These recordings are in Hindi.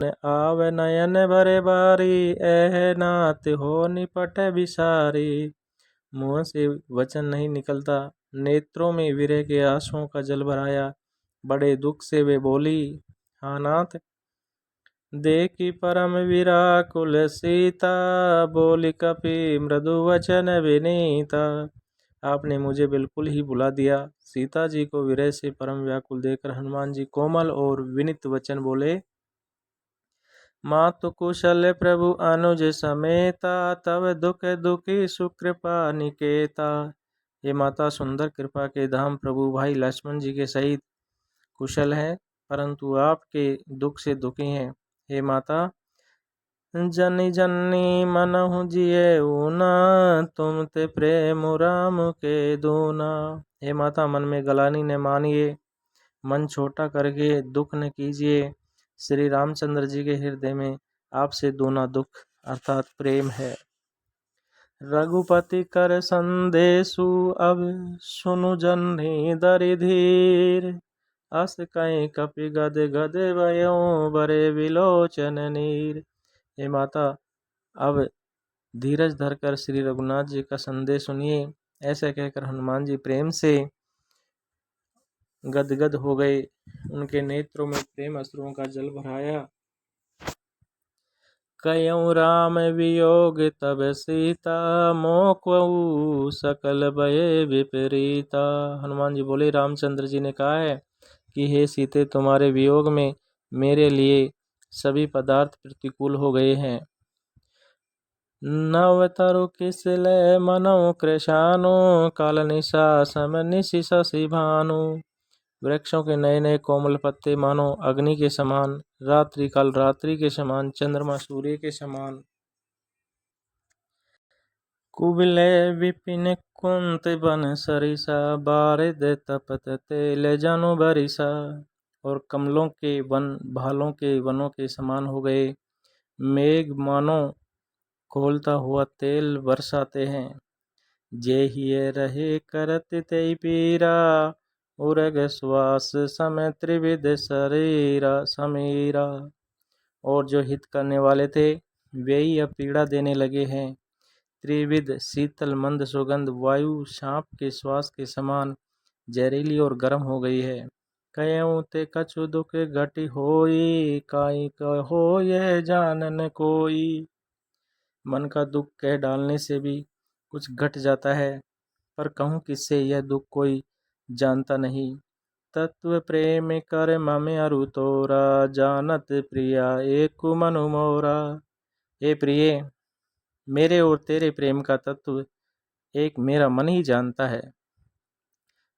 आवे नयन भरे बारी, एह नाथ हो निपट बिसारी। मुंह से वचन नहीं निकलता, नेत्रों में विरह के आंसुओं का जल भराया। बड़े दुख से वे बोली, हाँ नाथ। देखी परम विराकुल सीता, बोली कपि मृदु वचन विनीता। आपने मुझे बिल्कुल ही भुला दिया। सीता जी को विरह से परम व्याकुल देखकर हनुमान जी कोमल और विनीत वचन बोले, मातु कुशल प्रभु अनुज समेता, तव दुख दुखी सुकृपा निकेता। ये माता सुंदर कृपा के धाम प्रभु भाई लक्ष्मण जी के सहित कुशल है, परंतु आपके दुख से दुखी हैं। हे माता, जनी जनी मनहु जिए ऊना, तुम ते प्रेम राम के दूना। हे माता, मन में गलानी न मानिए, मन छोटा करके दुख न कीजिए। श्री रामचंद्र जी के हृदय में आपसे दूना दुख अर्थात प्रेम है। रघुपति कर संदेशु अब सुनु जन्नी दरि धीर, अस कहीं कपि गद गद भयो बरे विलोचन नीर। हे माता, अब धीरज धरकर श्री रघुनाथ जी का संदेश सुनिए। ऐसे कहकर हनुमान जी प्रेम से गदगद हो गए, उनके नेत्रों में प्रेम अश्रुओं का जल भराया। कयऊ राम वियोग तब सीता, मोक्वऊ सकल भय विपरीता। हनुमान जी बोले, रामचंद्र जी ने कहा है कि हे सीते, तुम्हारे वियोग में मेरे लिए सभी पदार्थ प्रतिकूल हो गए हैं। नव तरु किसले मनो कृशानु, काल निशा सम निशि शशि भानु। वृक्षों के नए नए कोमल पत्ते मानो अग्नि के समान, रात्रि काल रात्रि के समान, चंद्रमा सूर्य के समान। कुबले विपिन कुंत बन सरिसा, बारिद तपत तेल जनु बरिसा। और कमलों के वन भालों के वनों के समान हो गए। मेघ मानो खोलता हुआ तेल बरसाते हैं। जेहिए रहे करत तेई पीरा, उरग श्वास समय त्रिविध शरीरा समीरा। और जो हित करने वाले थे वे ही अब पीड़ा देने लगे हैं। त्रिविध शीतल मंद सुगंध वायु सांप के श्वास के समान जहरीली और गर्म हो गई है। कयऊ ते कछु दुख घटी होई, काई कहो यह जानन कोई। मन का दुख कह डालने से भी कुछ घट जाता है, पर कहूँ किससे यह दुख कोई जानता नहीं। तत्व प्रेम कर ममे अरु तोरा, जानत प्रिया एक मनु मोरा। हे प्रिय, मेरे और तेरे प्रेम का तत्व एक मेरा मन ही जानता है।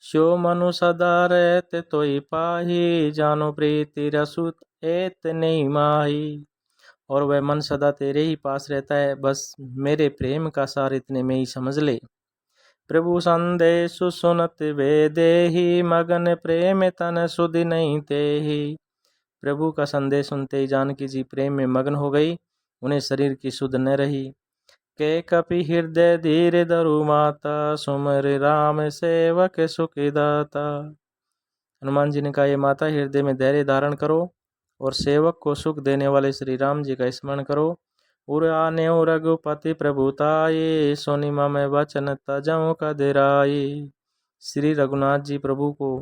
शो मनु सदा रहते तोई पाही, जानो प्रीति रसुत एत नहीं माही। और वह मन सदा तेरे ही पास रहता है, बस मेरे प्रेम का सार इतने में ही समझ ले। प्रभु संदेश सुनत वे देही, मगन प्रेम तन सुधि नहीं तेही। प्रभु का संदेश सुनते ही जानकी जी प्रेम में मग्न हो गई, उन्हें शरीर की सुध न रही। के कपि हृदय धीर धरु माता, सुमर राम सेवक सुखी दाता। हनुमान जी ने कहा, ये माता, हृदय में धैर्य धारण करो और सेवक को सुख देने वाले श्री राम जी का स्मरण करो। उर आने रघुपति प्रभुताये, सोनी मम वचन तजऊ कदिराई। श्री रघुनाथ जी प्रभु को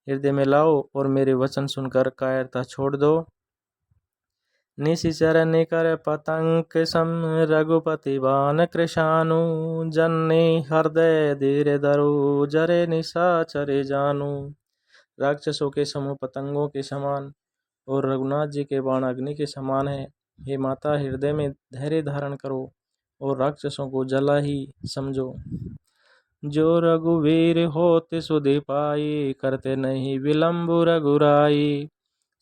हृदय में लाओ और मेरे वचन सुनकर कायरता छोड़ दो। निशिचर निकर पतंग सम, रघुपति बान कृशानु। जन्नी हृदय धीर धरु, जरे निशाचर जानू। राक्षसों के समूह पतंगों के समान और रघुनाथ जी के बाण अग्नि के समान है। हे माता, हृदय में धैर्य धारण करो और राक्षसों को जला ही समझो। जो रघुवीर होते सुधि पाई, करते नहीं विलंब रघुराई।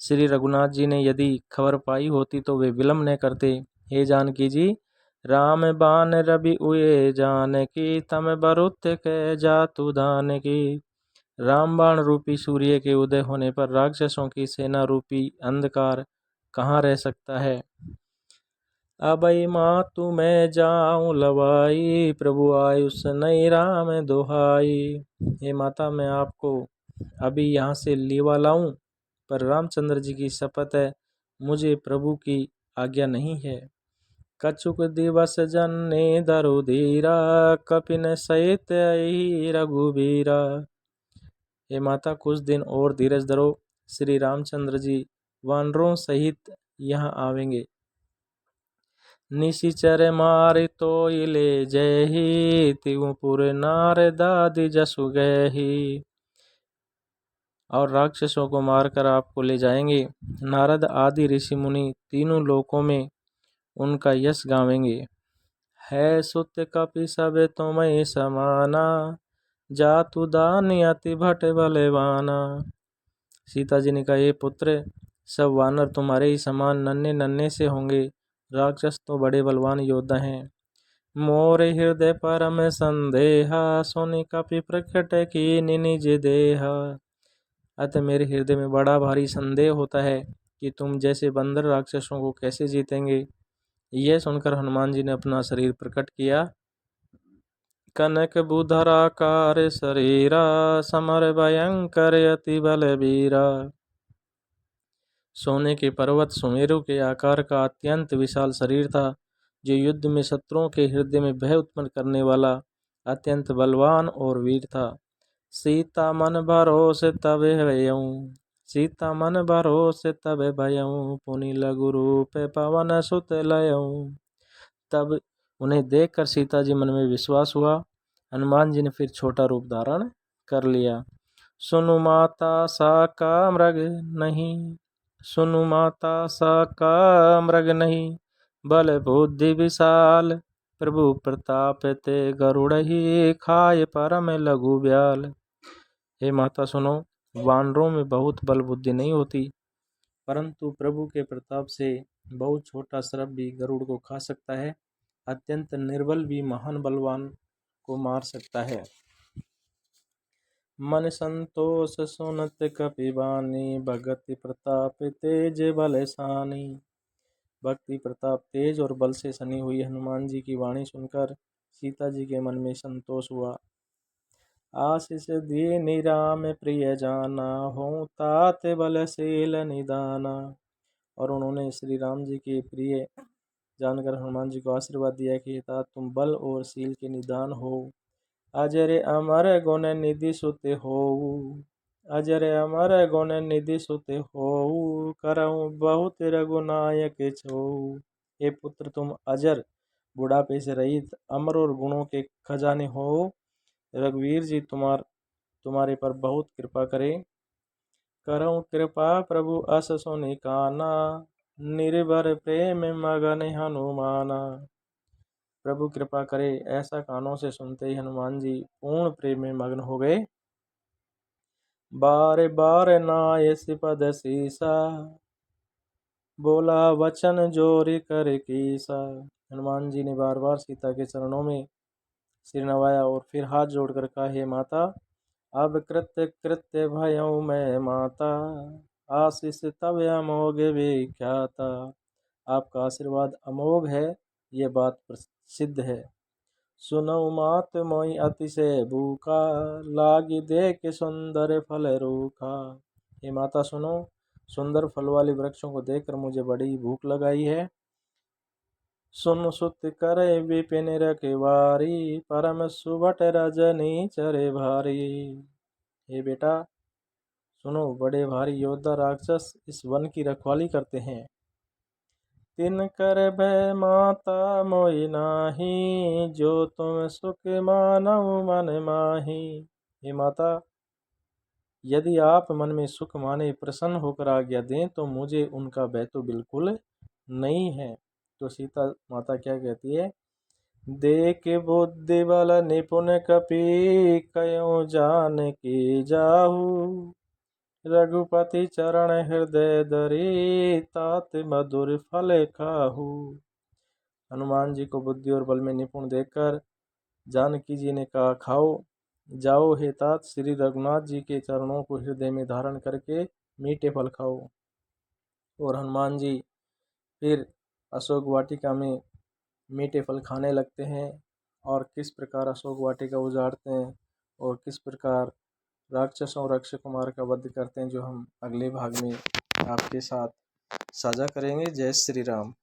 श्री रघुनाथ जी ने यदि खबर पाई होती तो वे विलंब न करते। हे जानकी जी, राम बान रवि उये जानकी, तम बरुत के जातु धान की। रामबाण रूपी सूर्य के उदय होने पर राक्षसों की सेना रूपी अंधकार कहाँ रह सकता है। अबई मातु मैं जाऊं लवाई, प्रभु आयुष नहीं राम दोहाई। हे माता, मैं आपको अभी यहाँ से लेवा लाऊं, पर रामचंद्र जी की शपथ है मुझे प्रभु की आज्ञा नहीं है। कछुक दिवस जन्ने दरु धीरा, कपिन सहित आई रघुबीरा। हे माता, कुछ दिन और धीरज धरो, श्री रामचंद्र जी वानरों सहित यहाँ आवेंगे। निशिचर मारि तोय ले जयहि, तिहुपुर नारदादि जसु गयहि। और राक्षसों को मारकर आपको ले जाएंगे। नारद आदि ऋषि मुनि तीनों लोकों में उनका यश गावेंगे। है सुत कपि सब तुम्हें समाना, जातु दानी अति भट बलवाना। सीता जी ने कहा, ये पुत्र, सब वानर तुम्हारे ही समान नन्हे नन्हे से होंगे, राक्षस तो बड़े बलवान योद्धा हैं। मोर हृदय परम संदेहा, सोनि कपि प्रकट की निज देहा। अतः मेरे हृदय में बड़ा भारी संदेह होता है कि तुम जैसे बंदर राक्षसों को कैसे जीतेंगे। यह सुनकर हनुमान जी ने अपना शरीर प्रकट किया। कनक बुधराकार शरीरा, समर भयंकर अति बलबीरा। सोने के पर्वत सुमेरु के आकार का अत्यंत विशाल शरीर था, जो युद्ध में शत्रुओं के हृदय में भय उत्पन्न करने वाला अत्यंत बलवान और वीर था। सीता मन भरोसे तबे भयऊं, सीता मन भरोसे तबे भयऊं, पुनि लघु रूप पवन सुत लयऊं। तब उन्हें देखकर सीता जी मन में विश्वास हुआ। हनुमान जी ने फिर छोटा रूप धारण कर लिया। सुनु माता सा का मृग नहीं, सुनु माता सा का मृग नहीं, बल बुद्धि विशाल, प्रभु प्रताप ते गरुड़ ही, खाए परम लघु ब्याल। हे माता सुनो, वानरों में बहुत बल बुद्धि नहीं होती, परंतु प्रभु के प्रताप से बहुत छोटा सर्प भी गरुड़ को खा सकता है। अत्यंत निर्बल भी महान बलवान को मार सकता है। मन संतोष सुनत कपिबानी, भगति प्रताप तेज बलसानी। भक्ति प्रताप तेज और बल से सनी हुई हनुमान जी की वाणी सुनकर सीता जी के मन में संतोष हुआ। आशीष दीनि राम प्रिय जाना, हो तात बलशील निदाना। और उन्होंने श्री राम जी के प्रिय जानकर हनुमान जी को आशीर्वाद दिया कि तात तुम बल और शील के निदान हो। अजर अमर गुण निधि सुते होऊ, अजर अमर गुण निधि सुते होऊ, करऊं बहुत रघुनायक छो। हे पुत्र, तुम अजर, बुढ़ापे से रहित, अमर और गुणों के खजाने हो। रघुवीर जी तुम्हारे पर बहुत कृपा करे। करऊं कृपा प्रभु अस सुनि काना, निर्भर प्रेम मगन हनुमाना। प्रभु कृपा करे, ऐसा कानों से सुनते ही हनुमान जी पूर्ण प्रेम में मग्न हो गए। बार बार नाय सिपद सीसा, बोला वचन जोरी कर कीसा। हनुमान जी ने बार बार सीता के चरणों में सिर नवाया और फिर हाथ जोड़कर कहा, हे माता, अब कृत्य कृत्य भयऊं मैं माता, आशीष तब अमोघ विख्याता। आपका आशीर्वाद अमोघ है, ये बात प्रसिद्ध है। सुनऊ मात मोहि अतिशय भूखा, लागी देख सुंदर फल रूखा। हे माता सुनो, सुंदर फल वाले वृक्षों को देखकर मुझे बड़ी भूख लगाई है। सुन सुत करे विपिन रखवारी, परम सुबट रजनी चरे भारी। हे बेटा सुनो, बड़े भारी योद्धा राक्षस इस वन की रखवाली करते हैं। तिन कर भय माता मोहि नाही, जो तुम सुख मानऊ मन माही। हे माता, यदि आप मन में सुख माने प्रसन्न होकर आज्ञा दें तो मुझे उनका भय तो बिल्कुल नहीं है। तो सीता माता क्या कहती है, देख बुद्धि बल निपुण कपि, कयो जान की जाहू, रघुपति चरण हृदय धरी, तात मधुर फल खाहू। हनुमान जी को बुद्धि और बल में निपुण देखकर जानकी जी ने कहा, खाओ, जाओ हे तात, श्री रघुनाथ जी के चरणों को हृदय में धारण करके मीठे फल खाओ। और हनुमान जी फिर अशोक वाटिका में मीठे फल खाने लगते हैं और किस प्रकार अशोक वाटिका उजाड़ते हैं और किस प्रकार राक्षसों और अक्षय कुमार का वध करते हैं, जो हम अगले भाग में आपके साथ साझा करेंगे। जय श्री राम।